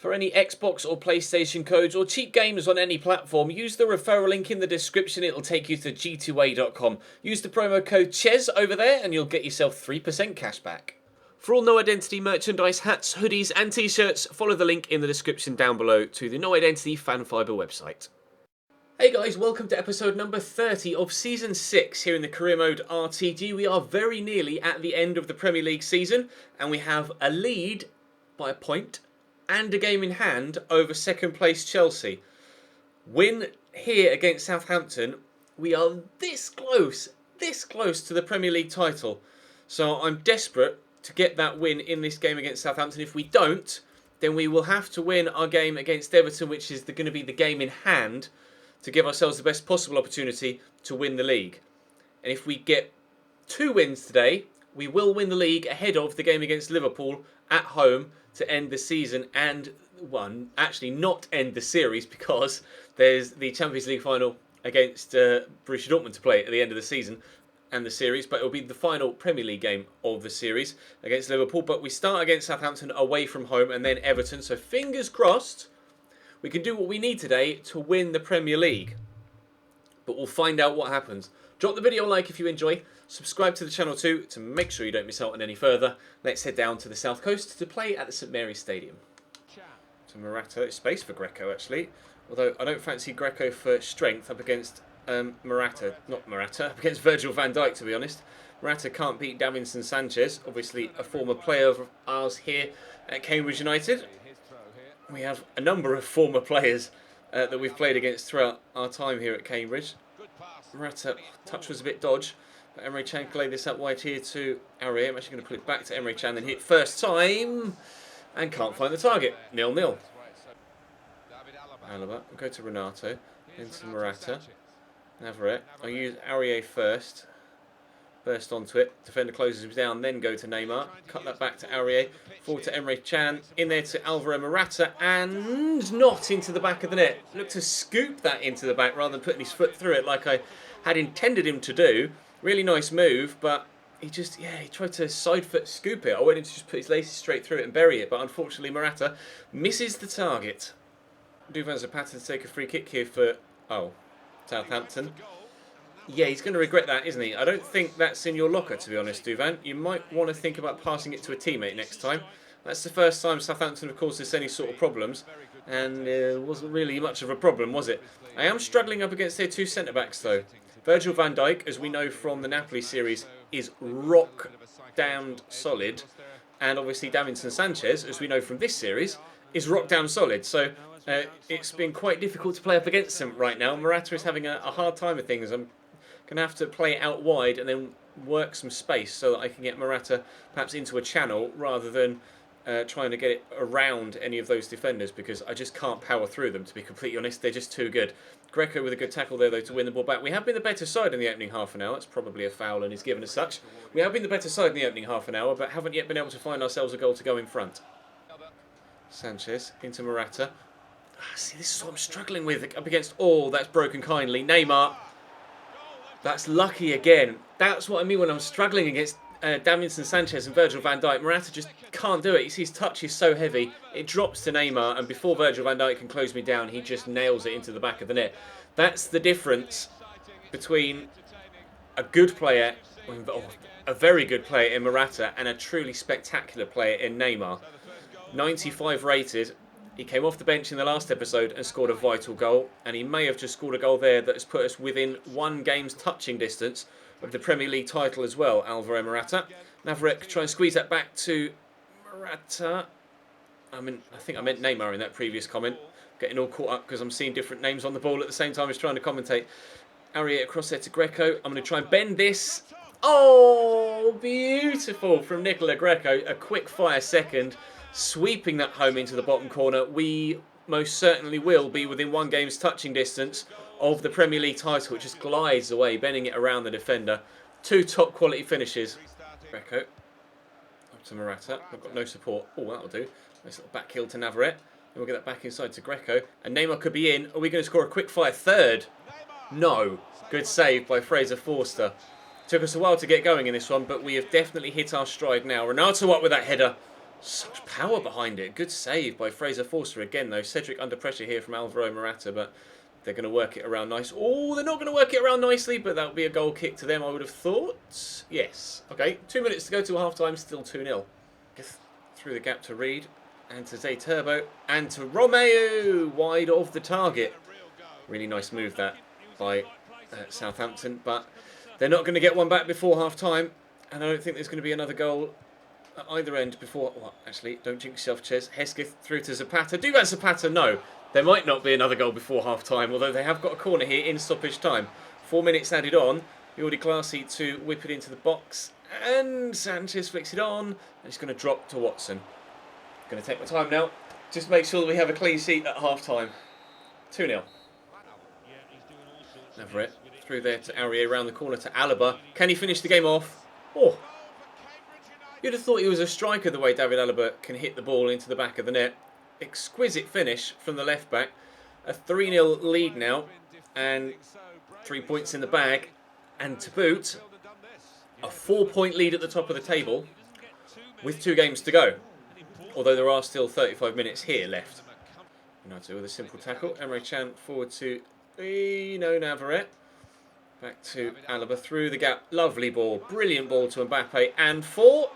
For any Xbox or PlayStation codes or cheap games on any platform, use the referral link in the description. It'll take you to g2a.com. Use the promo code CHES over there and you'll get yourself 3% cash back. For all No Identity merchandise, hats, hoodies and t-shirts, follow the link in the description down below to the No Identity Fan Fibre website. Hey guys, welcome to episode number 30 of Season 6 here in the Career Mode RTG. We are very nearly at the end of the Premier League season and we have a lead by a point and a game in hand over second place Chelsea. Win here against Southampton, we are this close to the Premier League title. So I'm desperate to get that win in this game against Southampton. If we don't, then we will have to win our game against Everton, which is going to be the game in hand, to give ourselves the best possible opportunity to win the league. And if we get 2 wins today, we will win the league ahead of the game against Liverpool at home to end the season and not end the series, because there's the Champions League final against Borussia Dortmund to play at the end of the season and the series, but it will be the final Premier League game of the series against Liverpool. But we start against Southampton away from home and then Everton, so fingers crossed we can do what we need today to win the Premier League. But we'll find out what happens. Drop the video a like if you enjoy. Subscribe to the channel too to make sure you don't miss out on any further. Let's head down to the South Coast to play at the St Mary's Stadium. So Morata, space for Greco actually. Although I don't fancy Greco for strength up against up against Virgil van Dijk, to be honest. Morata can't beat Davinson Sanchez, obviously a former player of ours here at Cambridge United. We have a number of former players that we've played against throughout our time here at Cambridge. Morata, touch was a bit dodge, but Emre Can can lay this up wide here to RAHEEM. I'm actually going to put it back to Emre Can, then hit first time, and can't find the target. 0-0. Alaba, we'll go to Renato, then to Morata. Navarrete, I'll use RAHEEM first. Burst onto it, defender closes him down, then go to Neymar. Cut that back to RAHEEM, forward to Emre Can, in there to Alvaro Morata, and not into the back of the net. Looked to scoop that into the back rather than putting his foot through it like I had intended him to do. Really nice move, but he tried to side foot scoop it. I wanted him to just put his laces straight through it and bury it, but unfortunately Morata misses the target. Duvan Zapata to take a free kick here for, Southampton. Yeah, he's going to regret that, isn't he? I don't think that's in your locker, to be honest, Duvan. You might want to think about passing it to a teammate next time. That's the first time Southampton have caused us any sort of problems, and it wasn't really much of a problem, was it? I am struggling up against their 2 centre-backs, though. Virgil van Dijk, as we know from the Napoli series, is rock-down solid, and obviously Davinson Sanchez, as we know from this series, is rock-down solid. So it's been quite difficult to play up against them right now. Morata is having a hard time with things. I'm going to have to play it out wide and then work some space so that I can get Morata perhaps into a channel rather than trying to get it around any of those defenders, because I just can't power through them, to be completely honest. They're just too good. Greco with a good tackle there, though, to win the ball back. We have been the better side in the opening half an hour. That's probably a foul and is given as such. We have been the better side in the opening half an hour, but haven't yet been able to find ourselves a goal to go in front. Sanchez into Morata. See, this is what I'm struggling with up against. Oh, that's broken kindly. Neymar. That's lucky again. That's what I mean when I'm struggling against Davinson Sanchez and Virgil van Dijk. Morata just can't do it. You see his touch is so heavy. It drops to Neymar, and before Virgil van Dijk can close me down, he just nails it into the back of the net. That's the difference between a good player, a very good player in Morata, and a truly spectacular player in Neymar. 95 rated. He came off the bench in the last episode and scored a vital goal, and he may have just scored a goal there that has put us within 1 game's touching distance of the Premier League title as well. Alvaro Morata. Navarrete try and squeeze that back to Morata. I think I meant Neymar in that previous comment. Getting all caught up because I'm seeing different names on the ball at the same time as trying to commentate. RAHEEM across there to Greco. I'm going to try and bend this. Oh, beautiful from Nicola Greco. A quick fire second. Sweeping that home into the bottom corner. We most certainly will be within 1 game's touching distance of the Premier League title. It just glides away, bending it around the defender. 2 top quality finishes. Greco. Up to Morata. I've got no support. Oh, that'll do. Nice little back heel to Navarrete. Then we'll get that back inside to Greco. And Neymar could be in. Are we going to score a quick fire third? No. Good save by Fraser Forster. Took us a while to get going in this one, but we have definitely hit our stride now. Renato up with that header. Such power behind it. Good save by Fraser Forster again, though. Cedric under pressure here from Alvaro Morata, but they're going to work it around nice. Oh, they're not going to work it around nicely, but that would be a goal kick to them, I would have thought. Yes. Okay, 2 minutes to go to half-time, still 2-0. Through the gap to Reed, and to Zay Turbo, and to Romeo, wide of the target. Really nice move that by Southampton, but they're not going to get one back before half-time, and I don't think there's going to be another goal at either end before... Well, actually, don't jinx yourself, Ches. Hesketh through to Zapata. Do that, Zapata? No. There might not be another goal before half-time, although they have got a corner here in stoppage time. 4 minutes added on. Jordi Classy to whip it into the box. And Sanchez flicks it on. And it's going to drop to Watson. Going to take my time now. Just make sure that we have a clean sheet at half-time. 2-0. Navarrete through there to Aurier, round the corner to Alaba. Can he finish the game off? Oh! You'd have thought he was a striker the way David Alaba can hit the ball into the back of the net. Exquisite finish from the left back. A 3-0 lead now. And 3 points in the bag. And to boot, a 4-point lead at the top of the table with 2 games to go. Although there are still 35 minutes here left. United with a simple tackle. Emre Can forward to Navarrete. Back to Alaba through the gap. Lovely ball. Brilliant ball to Mbappe. And 4.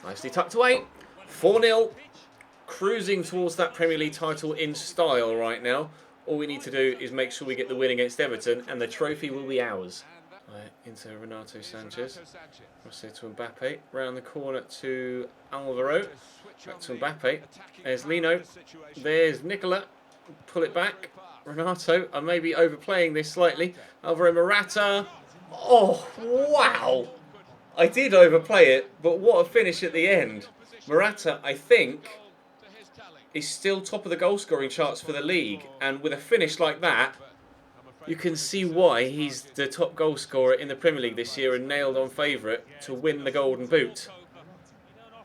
Nicely tucked away. 4-0. Cruising towards that Premier League title in style right now. All we need to do is make sure we get the win against Everton and the trophy will be ours. Right, into Renato Sanchez. Cross there to Mbappe. Round the corner to Alvaro. Back to Mbappe. There's Lino. There's Nicola. Pull it back. Renato. I may be overplaying this slightly. Alvaro Morata. Oh, wow. I did overplay it, but what a finish at the end. Morata, I think, is still top of the goal scoring charts for the league, and with a finish like that, you can see why he's the top goal scorer in the Premier League this year and nailed on favourite to win the Golden Boot.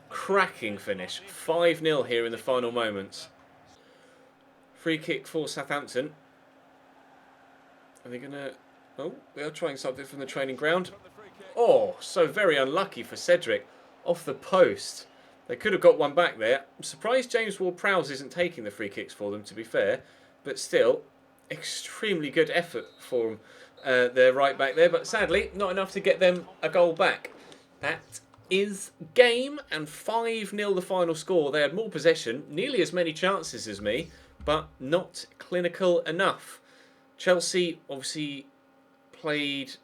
Cracking finish. 5-0 here in the final moments. Free kick for Southampton. Are they going to... Oh, they are trying something from the training ground. Oh, so very unlucky for Cedric. Off the post. They could have got one back there. I'm surprised James Ward-Prowse isn't taking the free kicks for them, to be fair. But still, extremely good effort for them, their right back there. But sadly, not enough to get them a goal back. That is game, and 5-0 the final score. They had more possession, nearly as many chances as me, but not clinical enough. Chelsea obviously played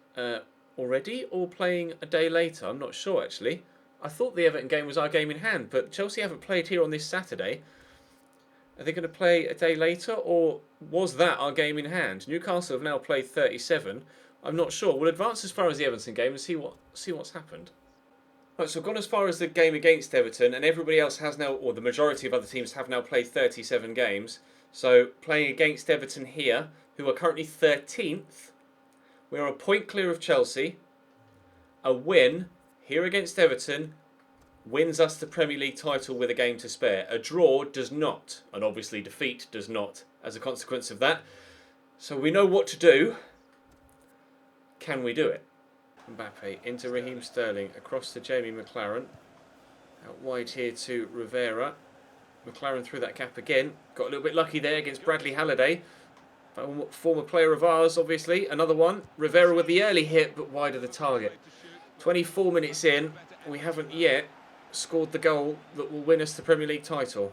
already, or playing a day later. I'm not sure, actually. I thought the Everton game was our game in hand, but Chelsea haven't played here on this Saturday. Are they going to play a day later, or was that our game in hand? Newcastle have now played 37. I'm not sure. We'll advance as far as the Everton game and see what's happened. Right, so I've gone as far as the game against Everton, and everybody else has now, or the majority of other teams have now played 37 games. So playing against Everton here, who are currently 13th, we're a point clear of Chelsea. A win here against Everton wins us the Premier League title with a game to spare. A draw does not, and obviously defeat does not as a consequence of that. So we know what to do. Can we do it? Mbappe into Raheem Sterling, across to Jamie McLaren. Out wide here to Rivera. McLaren through that gap again. Got a little bit lucky there against Bradley Halliday. Former player of ours, obviously. Another one. Rivera with the early hit, but wide of the target. 24 minutes in, we haven't yet scored the goal that will win us the Premier League title.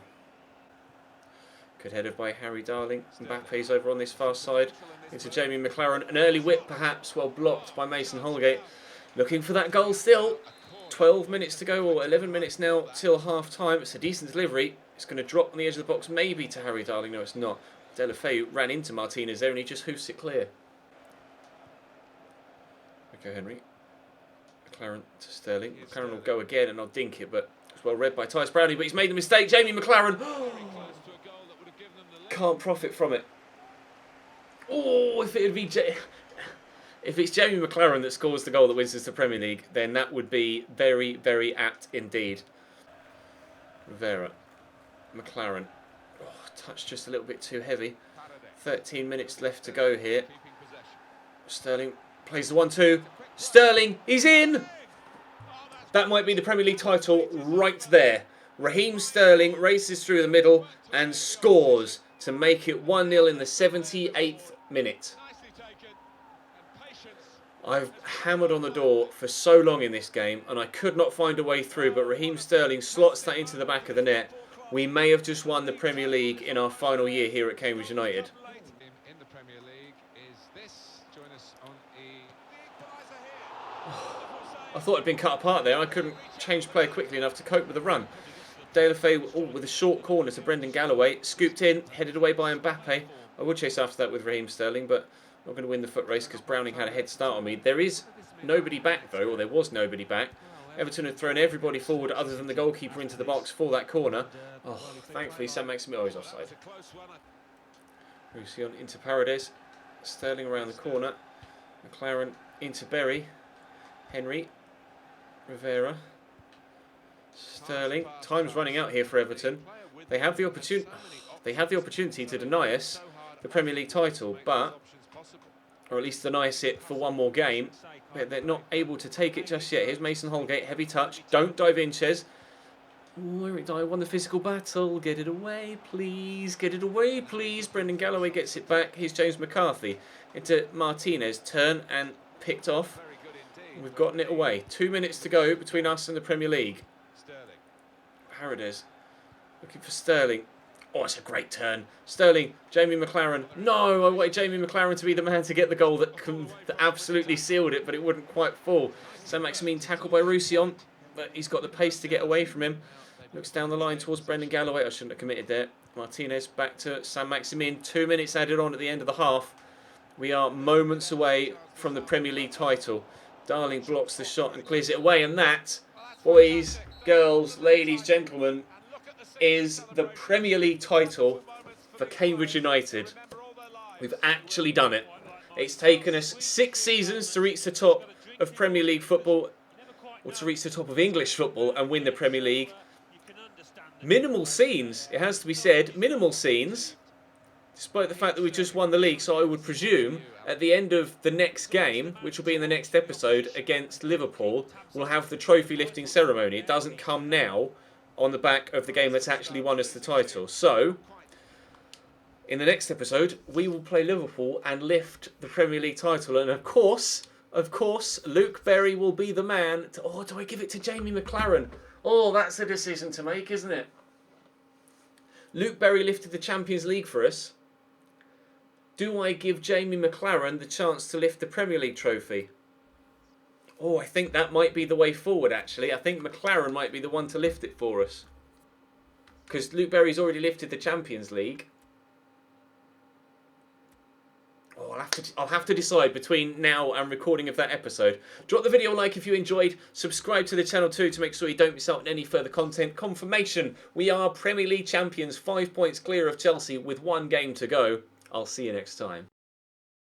Good header by Harry Darling. Mbappe's over on this far side into Jamie McLaren. An early whip, perhaps, well blocked by Mason Holgate. Looking for that goal still. 12 minutes to go, or 11 minutes now till half-time. It's a decent delivery. It's going to drop on the edge of the box, maybe to Harry Darling. No, it's not. Deulofeu ran into Martinez there and he just hoofs it clear. Rico Henry. McLaren to Sterling. McLaren will go again and I'll dink it, but it's well read by Tyus Brownlee, but he's made the mistake. Jamie McLaren can't profit from it. Oh, if it's Jamie McLaren that scores the goal that wins us the Premier League, then that would be very, very apt indeed. Rivera. McLaren. Oh, touch just a little bit too heavy. 13 minutes left to go here. Sterling plays the 1-2. Sterling, he's in! That might be the Premier League title right there. Raheem Sterling races through the middle and scores to make it 1-0 in the 78th minute. I've hammered on the door for so long in this game and I could not find a way through, but Raheem Sterling slots that into the back of the net. We may have just won the Premier League in our final year here at Cambridge United. I thought I'd been cut apart there. I couldn't change player quickly enough to cope with the run. Deulofeu with a short corner to Brendan Galloway. Scooped in, headed away by Mbappe. I would chase after that with Raheem Sterling, but not going to win the foot race because Browning had a head start on me. There is nobody back though, or there was nobody back. Everton had thrown everybody forward other than the goalkeeper into the box for that corner. Oh, thankfully Saint-Maximin is offside. Roussillon into Paredes. Sterling around the corner. McLaren into Berry. Henry. Rivera. Sterling. Time's running out here for Everton. They have the opportunity to deny us the Premier League title, but, or at least deny us it for one more game. But they're not able to take it just yet. Here's Mason Holgate, heavy touch. Don't dive in, Ches. Oh, Eric Dyer won the physical battle. Get it away, please. Get it away, please. Brendan Galloway gets it back. Here's James McCarthy into Martinez. Turn and picked off. We've gotten it away. 2 minutes to go between us and the Premier League. Paredes looking for Sterling. Oh, it's a great turn. Sterling, Jamie McLaren. No, I wanted Jamie McLaren to be the man to get the goal that absolutely sealed it, but it wouldn't quite fall. Saint-Maximin tackled by Roussillon, but he's got the pace to get away from him. Looks down the line towards Brendan Galloway. I shouldn't have committed there. Martinez back to Saint-Maximin. 2 minutes added on at the end of the half. We are moments away from the Premier League title. Darling blocks the shot and clears it away, and that, boys, girls, ladies, gentlemen, is the Premier League title for Cambridge United. We've actually done it. It's taken us 6 seasons to reach the top of Premier League football, or to reach the top of English football and win the Premier League. Minimal scenes, it has to be said, minimal scenes, despite the fact that we just won the league. So I would presume at the end of the next game, which will be in the next episode against Liverpool, we'll have the trophy lifting ceremony. It doesn't come now on the back of the game that's actually won us the title. So, in the next episode, we will play Liverpool and lift the Premier League title. And of course, Luke Berry will be the man. Oh, do I give it to Jamie McLaren? Oh, that's a decision to make, isn't it? Luke Berry lifted the Champions League for us. Do I give Jamie McLaren the chance to lift the Premier League trophy? Oh, I think that might be the way forward, actually. I think McLaren might be the one to lift it for us. Because Luke Berry's already lifted the Champions League. Oh, I'll have to decide between now and recording of that episode. Drop the video a like if you enjoyed. Subscribe to the channel too to make sure you don't miss out on any further content. Confirmation, we are Premier League champions, 5 points clear of Chelsea with 1 game to go. I'll see you next time.